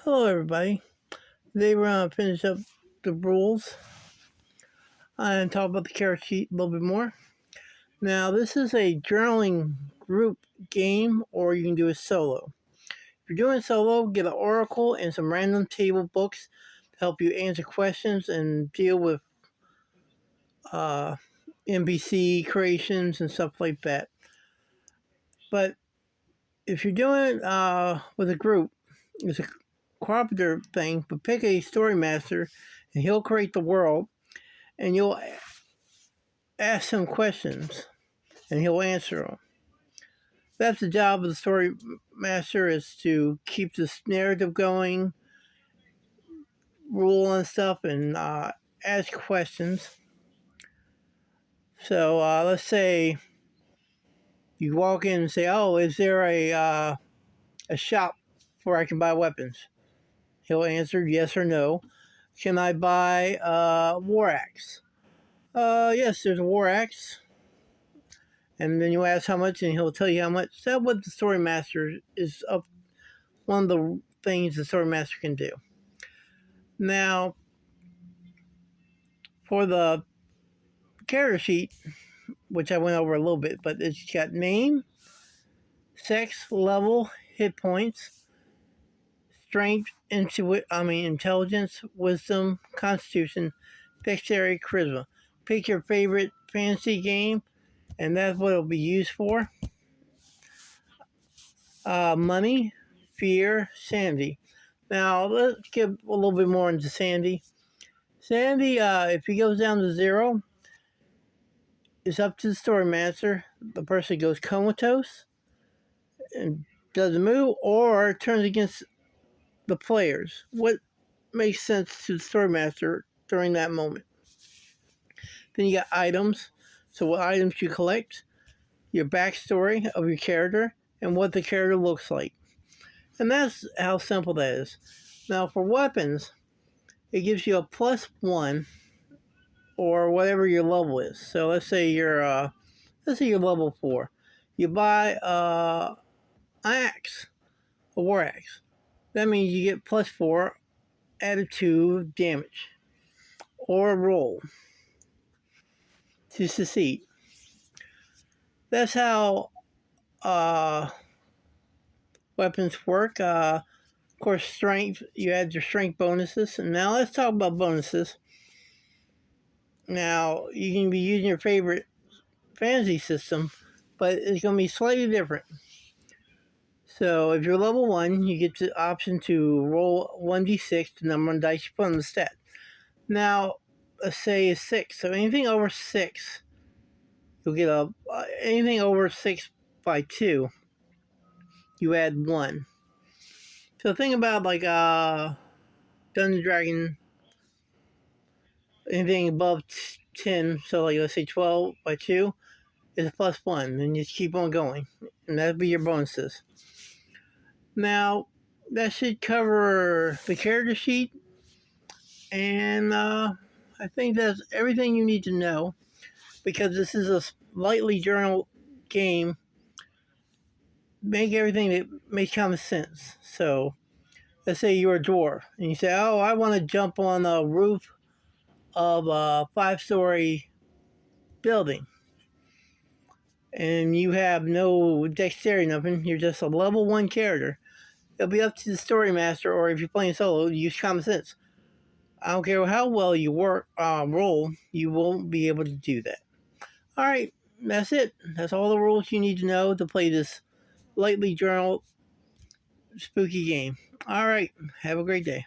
Hello, everybody. Today we're going to finish up the rules and talk about the character sheet a little bit more. Now, this is a journaling group game, or you can do it solo. If you're doing solo, get an oracle and some random table books to help you answer questions and deal with NPC creations and stuff like that. But if you're doing it with a group, it's a cooperative thing, but pick a story master and he'll create the world and you'll ask him questions and he'll answer them. That's the job of the story master, is to keep this narrative going, rule and stuff, and ask questions. So let's say you walk in and say, "Oh, is there a shop where I can buy weapons?" He'll answer yes or no. Can I buy a war axe? Yes, there's a war axe. And then you ask how much, and he'll tell you how much. That's what the story master is up. One of the things the story master can do. Now, for the character sheet, which I went over a little bit, but it's got name, sex, level, hit points, strength, intelligence, wisdom, constitution, dexterity, charisma. Pick your favorite fantasy game, and that's what it'll be used for. Money, fear, sanity. Now, let's get a little bit more into sanity. Sanity, if he goes down to 0, it's up to the story master. The person goes comatose and doesn't move, or turns against the players. What makes sense to the story master during that moment? Then you got items. So what items you collect, your backstory of your character, and what the character looks like. And that's how simple that is. Now for weapons, it gives you a +1 or whatever your level is. So let's say you're level 4. You buy an axe, a war axe. That means you get +4 added to damage or roll to succeed. That's how weapons work. Of course, strength, you add your strength bonuses. And now let's talk about bonuses. Now, you can be using your favorite fantasy system, but it's going to be slightly different. So if you're level 1, you get the option to roll 1d6, the number of dice you put on the stat. Now, let's say it's 6. So anything over 6, you'll get anything over 6 by 2, you add 1. So think about like Dungeon Dragon, anything above 10, so like let's say 12 by 2 is a +1, and you just keep on going, and that'll be your bonuses. Now, that should cover the character sheet, and I think that's everything you need to know, because this is a lightly journal game. Make everything that makes common sense. So, let's say you're a dwarf, and you say, "Oh, I want to jump on the roof of a 5-story building," and you have no dexterity, nothing. You're just a level 1 character. It'll be up to the story master, or if you're playing solo, use common sense. I don't care how well you roll, you won't be able to do that. All right, that's it. That's all the rules you need to know to play this lightly journal spooky game. All right, have a great day.